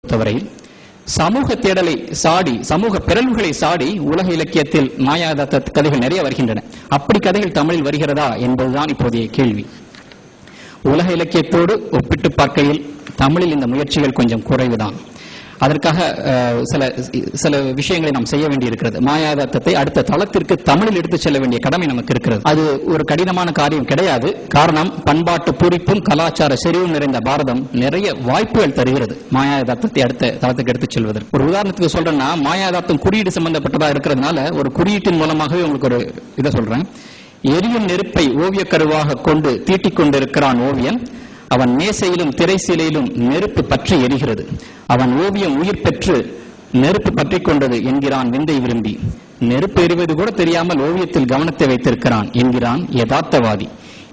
பொறுத்தவரையில் சமூக தேடலை சாடி, சமூக பிறழ்வுகளை சாடி உலக இலக்கியத்தில் மாயாதாத்த கதைகள் நிறைய வருகின்றன. அப்படி கதைகள் தமிழில் வருகிறதா என்பதுதான் இப்போதைய கேள்வி. உலக இலக்கியத்தோடு ஒப்பிட்டு பார்க்கையில் தமிழில் இந்த முயற்சிகள் கொஞ்சம் குறைவுதான். அதற்காக சில விஷயங்களை நாம் செய்ய வேண்டியிருக்கிறது. மாயாதாத்தத்தை அடுத்த தளத்திற்கு தமிழில் எடுத்துச் செல்ல வேண்டிய கடமை நமக்கு இருக்கிறது. அது ஒரு கடினமான காரியம் கிடையாது. காரணம், பண்பாட்டு பூரிப்பும் கலாச்சார செறிவும் நிறைந்த பாரதம் நிறைய வாய்ப்புகள் தருகிறது மாயாதாத்தத்தை அடுத்த தளத்துக்கு எடுத்துச் செல்வதற்கு. ஒரு உதாரணத்துக்கு சொல்றேன்னா, மாயாதாத்தம் குறியீடு சம்பந்தப்பட்டதா இருக்கிறதுனால ஒரு குறியீட்டின் மூலமாகவே உங்களுக்கு ஒரு இதை சொல்றேன். எரியும் நெருப்பை ஓவிய கருவாக கொண்டு தீட்டிக் கொண்டிருக்கிறான் ஓவியன். அவன் மேசையிலும் திரைசீலையிலும் நெருப்பு பற்றி எரிகிறது. அவன் ஓவியம் உயிர் பெற்று நெருப்பு பற்றி கொண்டது என்கிறான் விந்தை விரும்பி. நெருப்பு எரிவது கூட தெரியாமல் ஓவியத்தில் கவனத்தை வைத்திருக்கிறான் என்கிறான் யதார்த்தவாதி.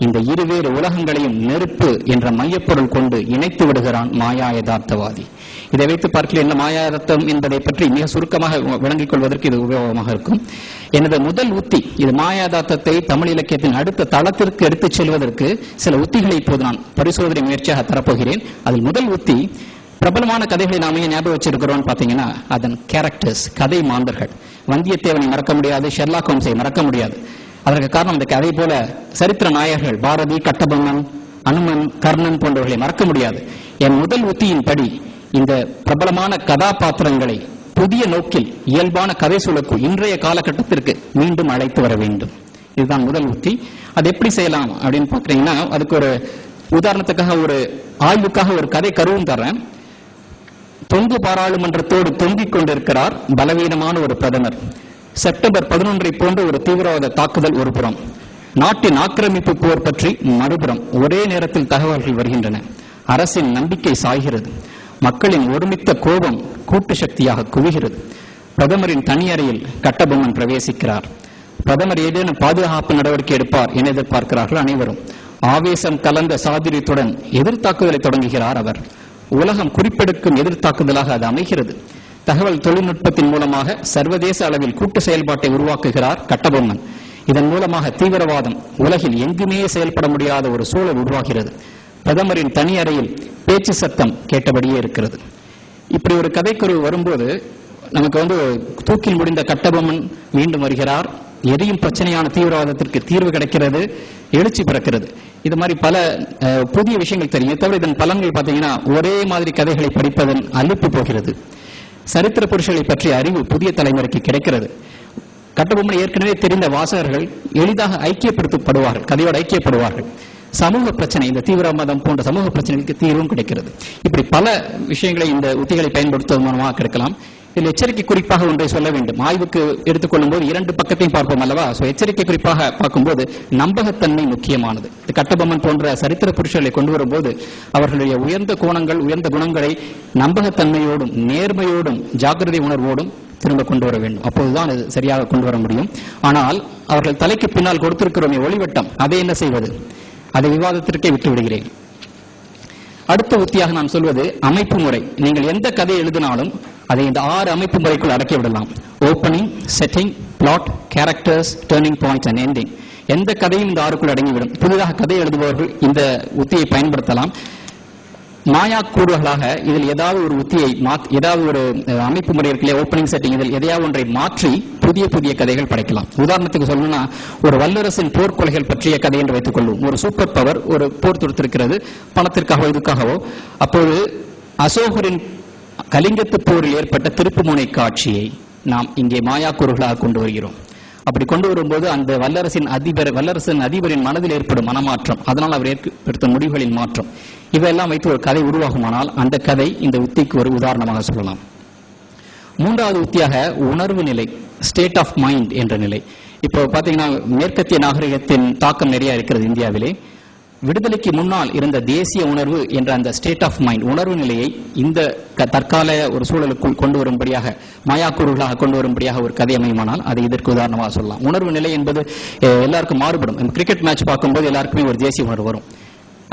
இந்த இருவேறு உலகங்களையும் நெருப்பு என்ற மையப்பொருள் கொண்டு இணைத்து விடுகிறான் மாயா யதார்த்தவாதி. இதை வைத்து பார்க்கல என்ன மாயாதாத்தம் என்பதை பற்றி மிக சுருக்கமாக விளங்கிக் கொள்வதற்கு இது உபயோகமாக இருக்கும். எனது முதல் உத்தி, இது மாயாதாத்தத்தை தமிழ் இலக்கியத்தின் அடுத்த தளத்திற்கு எடுத்துச் செல்வதற்கு சில உத்திகளை இப்போது நான் பரிசோதனை முயற்சியாக தரப்போகிறேன். அதில் முதல் உத்தி, பிரபலமான கதைகளை நாம ஞாபகம் வச்சிருக்கிறோம் பாத்தீங்கன்னா, அதன் கேரக்டர்ஸ், கதை மாந்தர்கள். வந்தியத்தேவனை மறக்க முடியாது, ஷெர்லாக் ஹோம்ஸை மறக்க முடியாது. அதற்கு காரணம், இந்த கதை போல சரித்திர நாயகர்கள் பாரதி, கட்டபொம்மன், அனுமன், கர்ணன் போன்றவர்களை மறக்க முடியாது. என் முதல் உத்தியின்படி இந்த பிரபலமான கதாபாத்திரங்களை புதிய நோக்கில் இயல்பான கதை சொல்லுக்குள் இன்றைய காலகட்டத்திற்கு மீண்டும் அழைத்து வர வேண்டும். இதுதான் முதல் உத்தி. அது எப்படி செய்யலாம் அப்படின்னு பாக்குறீங்கன்னா, அதுக்கு ஒரு உதாரணத்துக்காக, ஒரு ஆய்வுக்காக ஒரு கதை கருவும் தர்றேன். தொங்கு பாராளுமன்றத்தோடு தொங்கிக் கொண்டிருக்கிறார் பலவீனமான ஒரு பிரதமர். செப்டம்பர் 11 போன்ற ஒரு தீவிரவாத தாக்குதல் ஒரு புறம், நாட்டின் ஆக்கிரமிப்பு போர் பற்றி மறுபுறம் ஒரே நேரத்தில் தகவல்கள் வருகின்றன. அரசின் நம்பிக்கை சாய்கிறது. மக்களின் ஒருமித்த கோபம் கூட்டு சக்தியாக குவிகிறது. பிரதமரின் தனி அறையில் கட்டபொம்மன் பிரவேசிக்கிறார். பிரதமர் ஏதேனும் பாதுகாப்பு நடவடிக்கை எடுப்பார் என எதிர்பார்க்கிறார்கள் அனைவரும். ஆவேசம் கலந்த சாதுரியத்துடன் எதிர்த்தாக்குதலை தொடங்குகிறார் அவர். உலகம் குறிப்பெடுக்கும் எதிர்த்தாக்குதலாக அது அமைகிறது. தகவல் தொழில்நுட்பத்தின் மூலமாக சர்வதேச அளவில் கூட்டு செயல்பாட்டை உருவாக்குகிறார் கட்டபொம்மன். இதன் மூலமாக தீவிரவாதம் உலகில் எங்குமே செயல்பட முடியாத ஒரு சூழல் உருவாகிறது. பிரதமரின் தனி அறையில் பேச்சு சத்தம் கேட்டபடியே இருக்கிறது. இப்படி ஒரு கதைக்குரு வரும்போது நமக்கு தூக்கில் முடிந்த கட்டபொம்மன் மீண்டும் வருகிறார். எரியும் பிரச்சனையான தீவிரவாதத்திற்கு தீர்வு கிடைக்கிறது, எழுச்சி பிறக்கிறது. இது மாதிரி பல புதிய விஷயங்கள் தெரியும். தவிர இதன் பலன்கள் பார்த்தீங்கன்னா, ஒரே மாதிரி கதைகளை படிப்பதன் அலுப்பு போகிறது. சரித்திர புருஷர்களை பற்றிய அறிவு புதிய தலைமுறைக்கு கிடைக்கிறது. கட்டபொம்மன் ஏற்கனவே தெரிந்த வாசகர்கள் எளிதாக ஐக்கியப்படுத்தப்படுவார்கள், கதையோடு ஐக்கியப்படுவார்கள். சமூக பிரச்சனை, இந்த தீவிரவாதம் போன்ற சமூக பிரச்சனைகளுக்கு தீர்வும் கிடைக்கிறது. இப்படி பல விஷயங்களை இந்த உத்திகளை பயன்படுத்துவதன் மூலமாக கிடைக்கலாம். இதில் எச்சரிக்கை குறிப்பாக ஒன்றை சொல்ல வேண்டும். ஆய்வுக்கு எடுத்துக்கொள்ளும் போது இரண்டு பக்கத்தையும் பார்ப்போம் அல்லவா? எச்சரிக்கை குறிப்பாக பார்க்கும்போது நம்பகத்தன்மை முக்கியமானது. கட்டபொம்மன் போன்ற சரித்திர புருஷர்களை கொண்டு வரும்போது அவர்களுடைய உயர்ந்த கோணங்கள், உயர்ந்த குணங்களை நம்பகத்தன்மையோடும் நேர்மையோடும் ஜாக்கிரதை உணர்வோடும் திரும்ப கொண்டு வர வேண்டும். அப்போதுதான் அது சரியாக கொண்டு வர முடியும். ஆனால் அவர்கள் தலைக்கு பின்னால் கொடுத்திருக்கிறோமே ஒளிவட்டம், அதை என்ன செய்வது? அதை விவாதத்திற்கே விட்டு விடுகிறேன். அடுத்த உத்தியாக நான் சொல்வது அமைப்பு முறை. நீங்கள் எந்த கதை எழுதினாலும் அதை இந்த 6 அமைப்பு முறைக்குள் அடக்கி விடலாம். Opening, setting, plot, characters, turning points and ending. எந்த கதையும் இந்த 6க்குள் அடங்கிவிடும். புதிதாக கதை எழுதுபவர்கள் இந்த உத்தியை பயன்படுத்தலாம். மாயா கூறுகளாக இதில் ஏதாவது ஒரு உத்தியை ஏதாவது ஒரு அமைப்பு முறை இருக்கலையே, ஓப்பனிங், செட்டிங், இதில் எதையாவது ஒன்றை மாற்றி புதிய புதிய கதைகள் படைக்கலாம். உதாரணத்துக்கு சொல்லணும்னா, ஒரு வல்லரசின் போர்க்கொலைகள் பற்றிய கதை என்று வைத்துக் கொள்வோம். ஒரு சூப்பர் பவர் ஒரு போர் தொடுத்திருக்கிறது, பணத்திற்காகவோ இதுக்காகவோ. அப்போது அசோகரின் கலிங்கத்து போரில் ஏற்பட்ட திருப்புமுனை காட்சியை நாம் இங்கே மாயா கூறுகளாக கொண்டு வருகிறோம். அப்படி கொண்டு வரும்போது அந்த வல்லரசின் அதிபரின் மனதில் ஏற்படும் மனமாற்றம், அதனால் அவர் ஏற்படுத்தும் முடிவுகளின் மாற்றம், இவையெல்லாம் வைத்து ஒரு கதை உருவாகுமானால் அந்த கதை இந்த உத்திக்கு ஒரு உதாரணமாக சொல்லலாம். மூன்றாவது உத்தியாக உணர்வு நிலை, ஸ்டேட் ஆஃப் மைண்ட் என்ற நிலை. இப்போ பாத்தீங்கன்னா, மேற்கத்திய நாகரிகத்தின் தாக்கம் நிறைய இருக்கிறது இந்தியாவிலே. விடுதலைக்கு முன்னால் இருந்த தேசிய உணர்வு என்ற அந்த ஸ்டேட் ஆஃப் மைண்ட், உணர்வு நிலையை இந்த தற்கால ஒரு சூழலுக்குள் கொண்டு வரும்படியாக, மாயாக்கூறுகளாக கொண்டு வரும்படியாக ஒரு கதை அமையுமானால் அதை இதற்கு உதாரணமாக சொல்லலாம். உணர்வு நிலை என்பது எல்லாருக்கும் மாறுபடும். கிரிக்கெட் மேட்ச் பார்க்கும்போது எல்லாருக்குமே ஒரு தேசிய உணர்வு வரும்.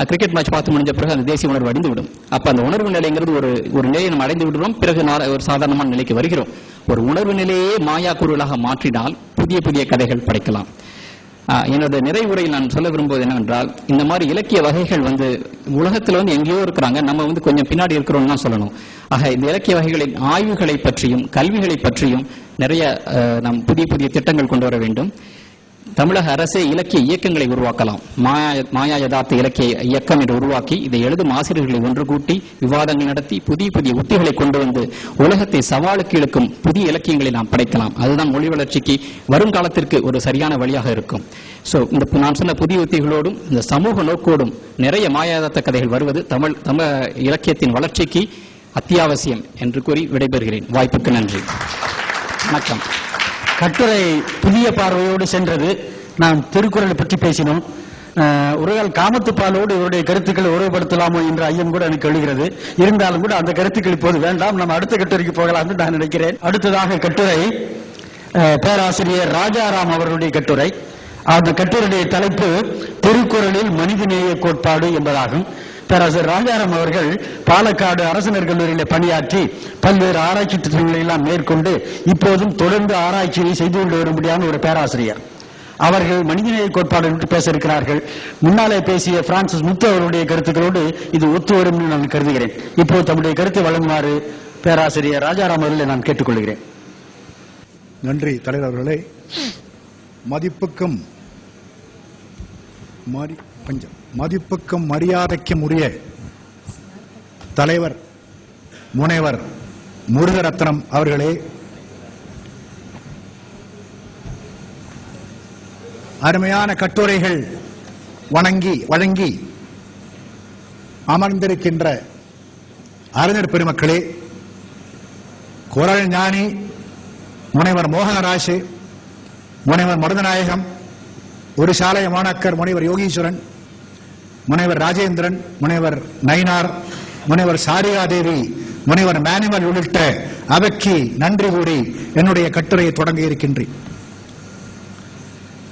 கிரிக்கெட் மேட்ச் பார்த்து முடிஞ்ச பிறகு அந்த தேசிய உணர்வு அடைந்து விடும். அப்ப அந்த உணர்வு நிலைங்கிறது ஒரு நிலையை நம்ம அடைந்து விடுறோம், பிறகு ஒரு சாதாரணமான நிலைக்கு வருகிறோம். ஒரு உணர்வு நிலையே மாயா கூறுகளாக மாற்றினால் புதிய புதிய கதைகள் படைக்கலாம். எனது நிறைவுரையில் நான் சொல்ல விரும்புவது என்னவென்றால், இந்த மாதிரி இலக்கிய வகைகள் உலகத்தில் எங்கேயோ இருக்கிறாங்க, நம்ம கொஞ்சம் பின்னாடி இருக்கிறோம் தான் சொல்லணும். ஆக இந்த இலக்கிய வகைகளின் ஆய்வுகளை பற்றியும் கல்விகளை பற்றியும் நிறைய நாம் புதிய புதிய திட்டங்கள் கொண்டு வர வேண்டும். தமிழக அரசே இலக்கிய இயக்கங்களை உருவாக்கலாம். மாயா யதார்த்த இலக்கிய இயக்கம் என்று உருவாக்கி இதை எழுதும் ஆசிரியர்களை ஒன்று கூட்டி விவாதங்கள் நடத்தி புதிய புதிய உத்திகளை கொண்டு உலகத்தை சவாலுக்கு இழுக்கும் புதிய இலக்கியங்களை நாம் படைக்கலாம். அதுதான் மொழி வளர்ச்சிக்கு வருங்காலத்திற்கு ஒரு சரியான வழியாக இருக்கும். நான் சொன்ன புதிய உத்திகளோடும் இந்த சமூக நோக்கோடும் நிறைய மாயா யதார்த்த கதைகள் வருவது தமிழ் இலக்கியத்தின் வளர்ச்சிக்கு அத்தியாவசியம் என்று கூறி விடைபெறுகிறேன். வாய்ப்புக்கு நன்றி. வணக்கம். கட்டுரை புதிய பார்வையோடு சென்றது. நாம் திருக்குறளை பற்றி பேசினோம். ஒருவேளை காமத்துப்பாலோடு இவருடைய கருத்துக்களை உருவப்படுத்தலாமோ என்ற ஐயம் கூட எனக்கு எழுகிறது. இருந்தாலும் கூட அந்த கருத்துக்கள் இப்போது வேண்டாம், நம்ம அடுத்த கட்டுரைக்கு போகலாம் என்று நான் நினைக்கிறேன். அடுத்ததாக கட்டுரை பேராசிரியர் ராஜாராம் அவர்களுடைய கட்டுரை. அந்த கட்டுரையுடைய தலைப்பு திருக்குறளில் மனிதநேய கோட்பாடு என்பதாகும். பேராசிரியர் ராஜாராம் அவர்கள் பாலக்காடு அரசினர் கல்லூரியில் பணியாற்றி பல்வேறு ஆராய்ச்சி திட்டங்களை எல்லாம் மேற்கொண்டு இப்போதும் தொடர்ந்து ஆராய்ச்சியை செய்து கொண்டு வரும்படியான ஒரு பேராசிரியர். அவர்கள் மனிதநேய கோட்பாடு என்று பேச இருக்கிறார்கள். முன்னாலே பேசிய பிரான்சிஸ் முத்து அவருடைய கருத்துக்களோடு இது ஒத்து வரும் என்று நான் கருதுகிறேன். இப்போது தம்முடைய கருத்தை வழங்குமாறு பேராசிரியர் ராஜாராம் அவர்களை நான் கேட்டுக்கொள்கிறேன். நன்றி தலைவர் அவர்களே. மதிப்புக்கும் மரியாதைக்கும் உரிய தலைவர் முனைவர் முருகரத்னம் அவர்களே, அருமையான கட்டுரைகள் வழங்கி அமர்ந்திருக்கின்ற அறிஞர் பெருமக்களே, குறள் ஞானி முனைவர் மோகனராஜ், முனைவர் மருதநாயகம், ஒரு சாலை மாணாக்கர் முனைவர் யோகீஸ்வரன், முனைவர் ராஜேந்திரன், முனைவர் நயினார், முனைவர் சாரிகாதேவி, முனைவர் மேனுவல் உள்ளிட்ட அவைக்கு நன்றி கூறி என்னுடைய கட்டுரையை தொடங்க இருக்கின்றேன்.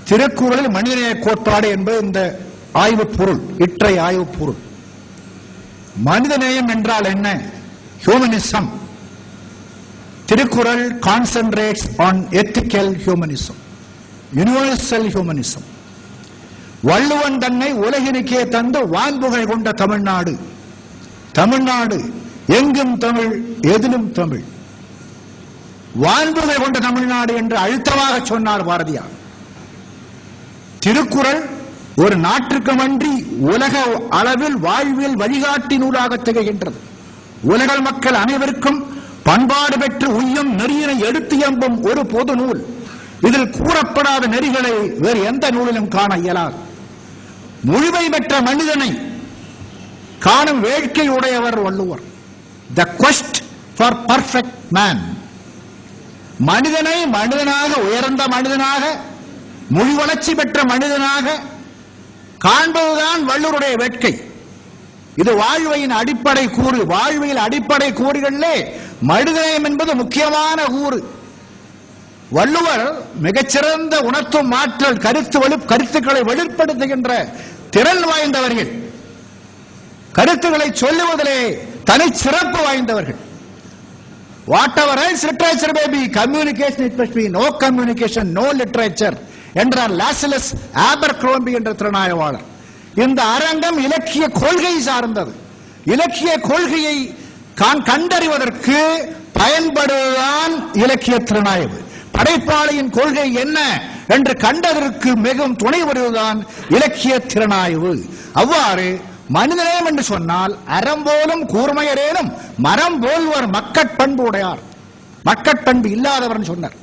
திருக்குறளில் மனிதநேய கோட்பாடு என்பது இந்த ஆய்வு பொருள், இற்றைய ஆய்வு பொருள். மனிதநேயம் என்றால் என்ன? Humanism. Thirukkural concentrates on ethical humanism, universal humanism. Valluvan தன்னை உலகிற்கே தந்து வான்புகழ் கொண்ட தமிழ்நாடு, தமிழ்நாடு எங்கும் தமிழ் எதிலும் தமிழ், வான்புகழ் கொண்ட தமிழ்நாடு என்று அழுத்தமாக சொன்னார் பாரதியார். திருக்குறள் ஒரு நாட்டுக்குமன்றி உலக அளவில் வாழ்வில் வழிகாட்டி நூலாக திகழ்கின்றது. உலக மக்கள் அனைவருக்கும் பண்பாடு பெற்று உய்யும் நெறியினை எடுத்து எம்பும் ஒரு பொது நூல். இதில் கூறப்படாத நெறிகளை வேறு எந்த நூலிலும் காண இயலாது. முழுமை பெற்ற மனிதனை காணும் வேட்கை உடையவர் வள்ளுவர். த குவெஸ்ட் ஃபார் பர்ஃபெக்ட் மேன். மனிதனை மனிதனாக, உயர்ந்த மனிதனாக, மொழி வளர்ச்சி பெற்ற மனிதனாக காண்பதுதான் வள்ளுவருடைய வேட்கை. இது வாழ்வையின் அடிப்படை கூறு. வாழ்வியல் அடிப்படை கூறுகளிலே மனிதநேயம் என்பது முக்கியமான கூறு. வள்ளுவர் மிகச்சிறந்த உணர்த்தும் ஆற்றல், கருத்துக்களை வெளிப்படுத்துகின்ற திறன் வாய்ந்தவர்கள், கருத்துக்களை சொல்லுவதிலே தனி சிறப்பு வாய்ந்தவர்கள். Whatever else literature may be, communication it must be no communication, no literature என்றார் லாசலஸ் ஆபர்க்ரோம்பி என்ற திறனாய்வாளர். இந்த அரங்கம் இலக்கிய கொள்கை சார்ந்தது. இலக்கிய கொள்கையை கண்டறிவதற்கு பயன்படுவதுதான் இலக்கிய திறனாய்வு. படைப்பாளியின் கொள்கை என்ன என்று கண்டதற்கு மிகவும் துணை வருவதுதான் இலக்கிய திறனாய்வு. அவ்வாறு மனிதநேயம் என்று சொன்னால் அறம் போலும் கூர்மையரேனும் மரம் போல்வர் மக்கட்பண்பு உடையார். மக்கட்பண்பு இல்லாதவர் சொன்னார்.